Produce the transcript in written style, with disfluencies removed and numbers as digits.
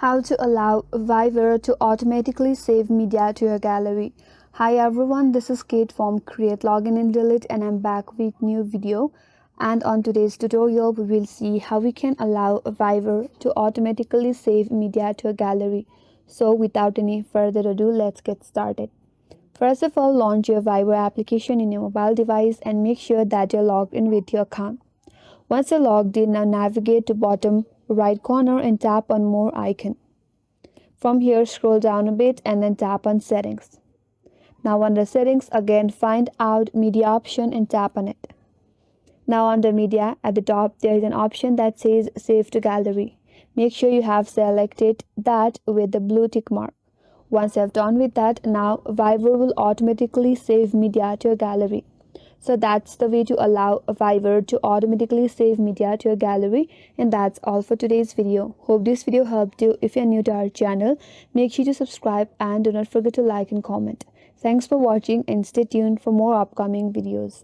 How to allow Viber to automatically save media to your gallery. Hi everyone, this is Kate from Create Login and Delete and I'm back with new video. And on today's tutorial, we will see how we can allow Viber to automatically save media to a gallery. So without any further ado, let's get started. First of all, launch your Viber application in your mobile device and make sure that you're logged in with your account. Once you're logged in, now navigate to bottom right corner and tap on More icon. From here, scroll down a bit and then tap on Settings. Now under Settings, again find out Media option and tap on it. Now under Media, at the top, there is an option that says Save to Gallery. Make sure you have selected that with the blue tick mark. Once you have done with that, now Viber will automatically save media to your gallery. So that's the way to allow Viber to automatically save media to your gallery. And that's all for today's video. Hope this video helped you. If you're new to our channel, make sure to subscribe and do not forget to like and comment. Thanks for watching and stay tuned for more upcoming videos.